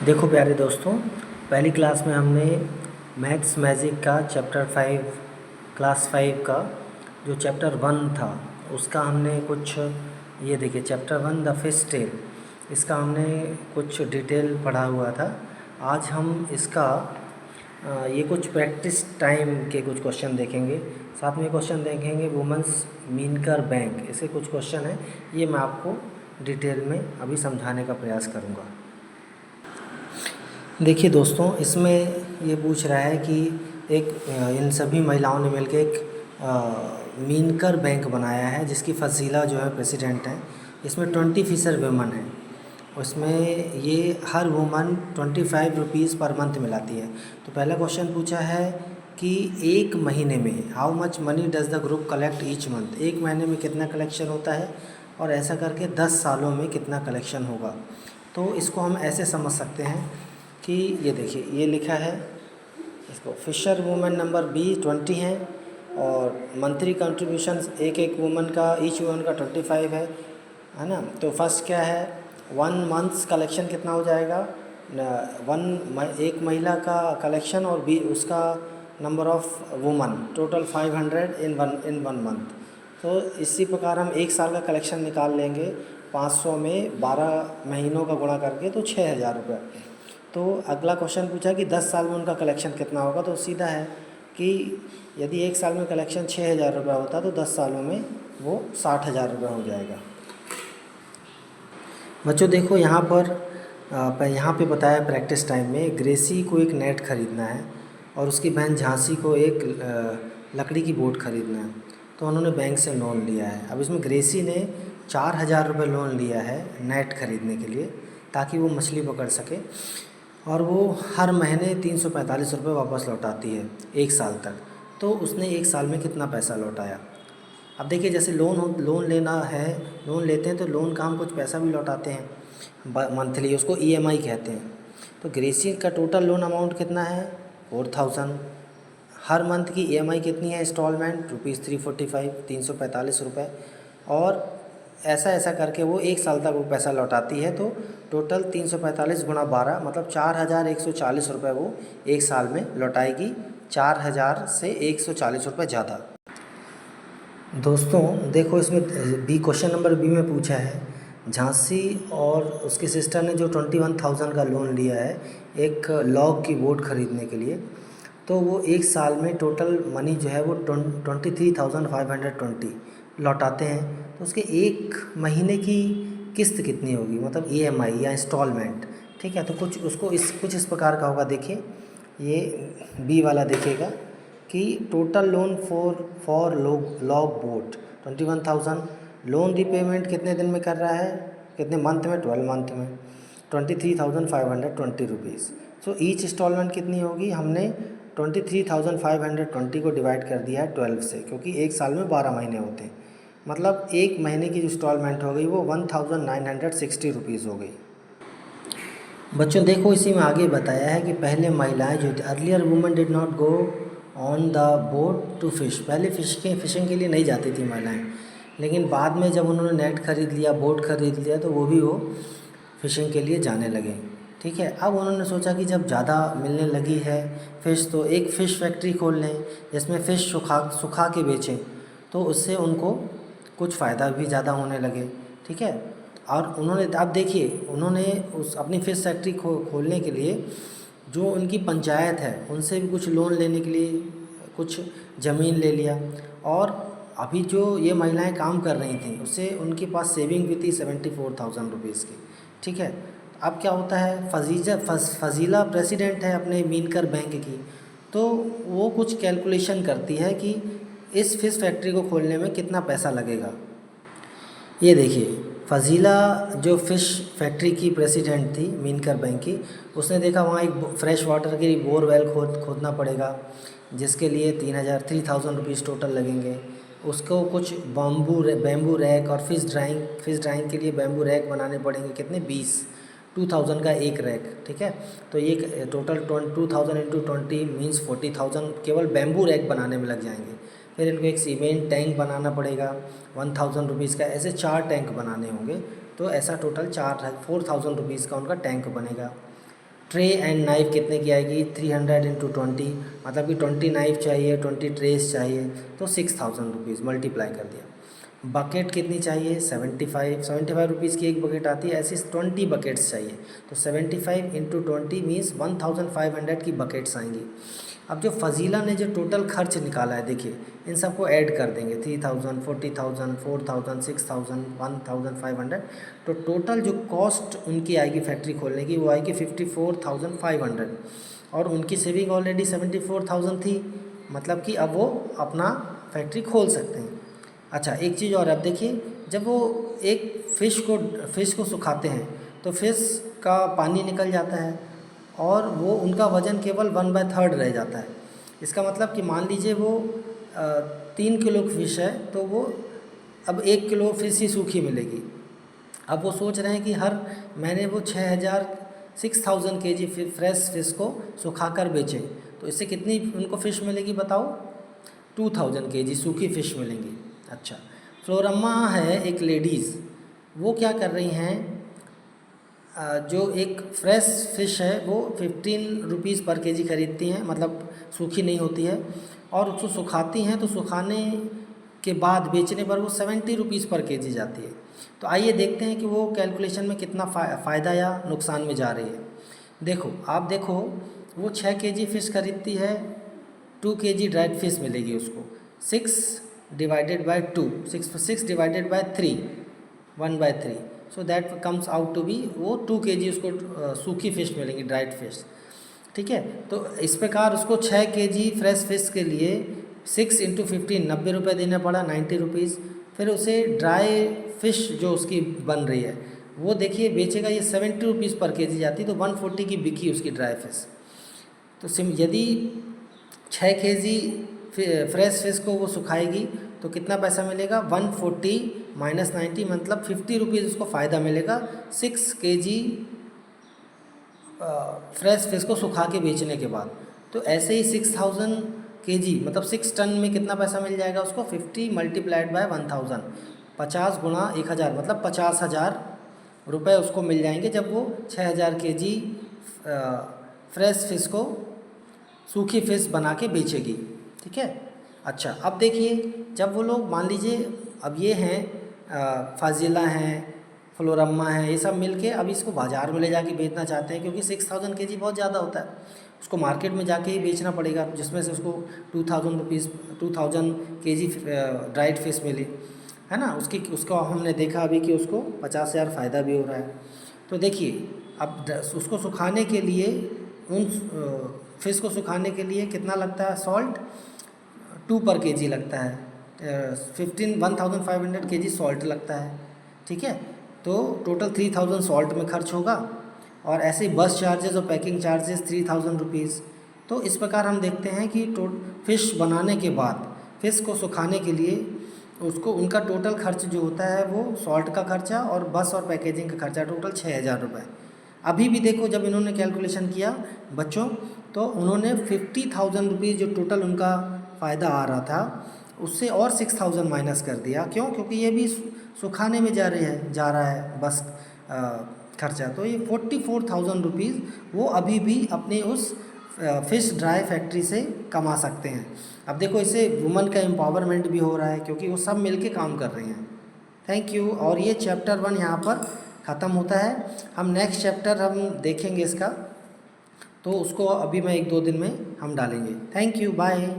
देखो प्यारे दोस्तों, पहली क्लास में हमने मैथ्स मैजिक का चैप्टर 5 क्लास 5 का जो चैप्टर 1 था उसका हमने कुछ ये देखिए चैप्टर 1 द फिश टेल, इसका हमने कुछ डिटेल पढ़ा हुआ था। आज हम इसका ये कुछ प्रैक्टिस टाइम के कुछ क्वेश्चन देखेंगे, साथ में क्वेश्चन देखेंगे वुमेंस मीनकर बैंक, ऐसे कुछ क्वेश्चन हैं। ये मैं आपको डिटेल में अभी समझाने का प्रयास करूँगा। देखिए दोस्तों, इसमें ये पूछ रहा है कि इन सभी महिलाओं ने मिलकर एक मीनकर बैंक बनाया है जिसकी फजीला जो है प्रेसिडेंट हैं। इसमें 20 फीसद वुमन है। उसमें ये हर वुमन 25 रुपीज़ पर मंथ मिलाती है। तो पहला क्वेश्चन पूछा है कि एक महीने में how much money does the group collect each month, एक महीने में कितना कलेक्शन होता है और ऐसा करके 10 सालों में कितना कलेक्शन होगा। तो इसको हम ऐसे समझ सकते हैं कि ये देखिए ये लिखा है, इसको फिशर वुमेन नंबर बी 20 है और मंथली कंट्रीब्यूशन एक वुमन का ईच वुमन का 25 है ना। तो फर्स्ट क्या है, 1 मंथ्स कलेक्शन कितना हो जाएगा, एक महिला का कलेक्शन और बी उसका number of woman total 500 in one month. तो इसी प्रकार हम एक साल का कलेक्शन निकाल लेंगे, 500 में 12 महीनों का गुणा करके तो 6,000 रुपये। तो अगला क्वेश्चन पूछा कि 10 साल में उनका कलेक्शन कितना होगा। तो सीधा है कि यदि एक साल में कलेक्शन 6,000 रुपये होता तो 10 सालों में वो 60,000 रुपये हो जाएगा। बच्चों देखो यहाँ पे बताया प्रैक्टिस टाइम में ग्रेसी को एक नेट ख़रीदना है और उसकी बहन झांसी को एक लकड़ी की बोट ख़रीदना है। तो उन्होंने बैंक से लोन लिया है। अब इसमें ग्रेसी ने 4,000 रुपये लोन लिया है नेट ख़रीदने के लिए ताकि वो मछली पकड़ सके और वो हर महीने 345 रुपये वापस लौटाती है एक साल तक। तो उसने एक साल में कितना पैसा लौटाया। अब देखिए जैसे लोन लेना है, लोन लेते हैं तो लोन का हम कुछ पैसा भी लौटाते हैं मंथली, उसको EMI कहते हैं। तो ग्रेसी का टोटल लोन अमाउंट कितना है 4,000। हर मंथ की EMI कितनी है इंस्टॉलमेंट ₹345 345 रुपये, और ऐसा करके वो एक साल तक वो पैसा लौटाती है। तो टोटल 345 गुणा 12 मतलब 4,140 रुपये वो एक साल में लौटाएगी, 4,000 से 140 रुपये ज़्यादा। दोस्तों देखो इसमें क्वेश्चन नंबर बी में पूछा है झांसी और उसकी सिस्टर ने जो 21,000 का लोन लिया है एक लॉग की बोट ख़रीदने के लिए। तो वो एक साल में टोटल मनी जो है वो 23,520 लौटाते हैं। तो उसके एक महीने की किस्त कितनी होगी, मतलब EMI या इंस्टॉलमेंट। ठीक है, तो कुछ इस प्रकार का होगा। देखिए ये बी वाला देखिएगा कि total loan for log boat 21,000, loan repayment कितने दिन में कर रहा है, कितने मंथ में, 12 मंथ में, 23,520 रुपीज़। सो ईच इंस्टॉलमेंट कितनी होगी, हमने 23,520 को डिवाइड कर दिया है 12 से, क्योंकि एक साल में 12 महीने होते हैं। मतलब एक महीने की जो इंस्टॉलमेंट हो गई वो 1,960 रुपीज़ हो गई। बच्चों देखो इसी में आगे बताया है कि पहले महिलाएं जो थी, earlier women did not go on the boat to fish, पहले फिशिंग के लिए नहीं जाती थी महिलाएं, लेकिन बाद में जब उन्होंने नेट ख़रीद लिया, बोट ख़रीद लिया, तो वो फिशिंग के लिए जाने लगे। ठीक है, अब उन्होंने सोचा कि जब ज़्यादा मिलने लगी है फ़िश तो एक फ़िश फैक्ट्री खोल लें जिसमें फ़िश सुखा के बेचें, तो उससे उनको कुछ फ़ायदा भी ज़्यादा होने लगे। ठीक है, और उन्होंने अब देखिए उन्होंने उस अपनी फ़िश फैक्ट्री खोलने के लिए जो उनकी पंचायत है उनसे भी कुछ लोन लेने के लिए कुछ ज़मीन ले लिया, और अभी जो ये महिलाएं काम कर रही थी उससे उनके पास सेविंग भी थी 74,000 रुपीज़ की। ठीक है, अब क्या होता है, फजीला प्रेसिडेंट है अपने मीनकर बैंक की, तो वो कुछ कैलकुलेशन करती है कि इस फ़िश फैक्ट्री को खोलने में कितना पैसा लगेगा। ये देखिए फ़जीला जो फ़िश फैक्ट्री की प्रेसिडेंट थी मीनकर बैंक की, उसने देखा वहाँ एक फ्रेश वाटर की बोरवेल खोदना पड़ेगा जिसके लिए 3,000 रुपीज़ टोटल लगेंगे। उसको कुछ बैम्बू रैक और फ़िश ड्राइंग के लिए बैम्बू रैक बनाने पड़ेंगे, कितने 2,000 का एक रैक। ठीक है, तो ये टोटल 2,000 इंटू 20 मीन्स 40,000 केवल बैम्बू रैक बनाने में लग जाएंगे। फिर इनको एक सीमेंट टैंक बनाना पड़ेगा 1,000 रुपीज़ का, ऐसे 4 टैंक बनाने होंगे। तो ऐसा टोटल 4,000 रुपीज़ का उनका टैंक बनेगा। ट्रे एंड नाइफ कितने की आएगी, 300 इंटू 20, मतलब कि 20 नाइफ चाहिए, 20 ट्रेस चाहिए, तो 6000 रुपीज़ मल्टीप्लाई कर दिया। बकेट कितनी चाहिए, 75 रुपीज़ की एक बकेट आती है, ऐसी 20 बकेट्स चाहिए, तो 75 इंटू 20 मीन्स 1500 की बकेट्स आएंगी। अब जो फजीला ने जो टोटल खर्च निकाला है, देखिए इन सबको ऐड कर देंगे, 3000, 40,000, 4000, 6000, 1500, तो टोटल जो कॉस्ट उनकी आएगी फैक्ट्री खोलने की वो आएगी 54,500, और उनकी सेविंग ऑलरेडी 74,000 थी, मतलब कि अब वो अपना फैक्ट्री खोल सकते हैं। अच्छा, एक चीज़ और, अब देखिए जब वो एक फ़िश को सुखाते हैं तो फ़िश का पानी निकल जाता है और वो उनका वज़न केवल 1/3 रह जाता है। इसका मतलब कि मान लीजिए वो 3 किलो की फ़िश है तो वो अब 1 किलो फ़िश ही सूखी मिलेगी। अब वो सोच रहे हैं कि हर महीने वो 6,000 केजी फ्रेश फ़िश को सुखाकर बेचें, तो इससे कितनी उनको फ़िश मिलेगी बताओ, 2000 केजी सूखी फ़िश मिलेंगी। अच्छा, फ्लोरम्मा है एक लेडीज़, वो क्या कर रही हैं, जो एक फ्रेश फ़िश है वो 15 रुपीज़ पर केजी ख़रीदती हैं, मतलब सूखी नहीं होती है, और उसको सुखाती हैं तो सुखाने के बाद बेचने पर वो 70 रुपीज़ पर केजी जाती है। तो आइए देखते हैं कि वो कैलकुलेशन में कितना फ़ायदा या नुकसान में जा रही है। देखो, आप देखो वो 6 केजी फ़िश खरीदती है, 2 केजी ड्राइड फिश मिलेगी उसको, 6 divided by 2, 6 divided by 3, 1/3, so that comes out to be वो 2 केजी उसको सूखी फ़िश मिलेंगी, ड्राइड फिश। ठीक है, तो इस प्रकार उसको 6 केजी फ्रेश फिश के लिए 6 इंटू 15 90 रुपये देना पड़ा, 90 रुपीज़। फिर उसे ड्राई फिश जो उसकी बन रही है वो देखिए बेचेगा, ये 70 रुपीज़ पर केजी जाती, तो 140 की बिकी उसकी ड्राई फिश। तो यदि 6 केजी फ्रेश फिश को वो सुखाएगी तो कितना पैसा मिलेगा, 140 माइनस 90 मतलब 50 रुपीज़ उसको फ़ायदा मिलेगा 6 केजी फ्रेश फिश को सुखा के बेचने के बाद। तो ऐसे ही 6000 केजी मतलब 6 टन में कितना पैसा मिल जाएगा उसको, 50 मल्टीप्लाइड बाय 1000, 50 गुणा 1000 मतलब 50,000 रुपये उसको मिल जाएंगे जब वो 6000 केजी फ्रेश फिश को सूखी फिश बना के बेचेगी। ठीक है। अच्छा, अब देखिए जब वो लोग मान लीजिए अब ये हैं फाजिला हैं, फ्लोरम्मा है, ये सब मिलके अब इसको बाज़ार में ले जाके बेचना चाहते हैं, क्योंकि 6000 केजी बहुत ज़्यादा होता है, उसको मार्केट में जाके ही बेचना पड़ेगा, जिसमें से उसको 2000 केजी ड्राइड फिश मिली है ना। उसको हमने देखा अभी कि उसको 50,000 फ़ायदा भी हो रहा है। तो देखिए अब उसको सुखाने के लिए उन फिश को सुखाने के लिए कितना लगता है, सॉल्ट 2 पर केजी लगता है, 1500 केजी सॉल्ट लगता है। ठीक है, तो टोटल 3000 सॉल्ट में खर्च होगा, और ऐसे ही बस चार्जेस और पैकिंग चार्जेस 3000 रुपीज़। तो इस प्रकार हम देखते हैं कि फ़िश बनाने के बाद फ़िश को सुखाने के लिए उसको उनका टोटल खर्च जो होता है वो सॉल्ट का खर्चा और बस और पैकेजिंग का खर्चा टोटल 6000 रुपये। अभी भी देखो जब इन्होंने कैलकुलेशन किया बच्चों, तो उन्होंने 50,000 रुपीज़ जो टोटल उनका फ़ायदा आ रहा था उससे और 6000 माइनस कर दिया। क्यों? क्योंकि ये भी सुखाने में जा रहा है बस खर्चा। तो ये 44,000 रुपीज़ वो अभी भी अपने उस फ़िश ड्राई फैक्ट्री से कमा सकते हैं। अब देखो इससे वुमन का एम्पावरमेंट भी हो रहा है, क्योंकि वो सब मिलके काम कर रही हैं। Thank you. और ये चैप्टर 1 यहाँ पर ख़त्म होता है। हम नेक्स्ट चैप्टर हम देखेंगे इसका, तो उसको अभी मैं 1-2 दिन में हम डालेंगे। Thank you, bye.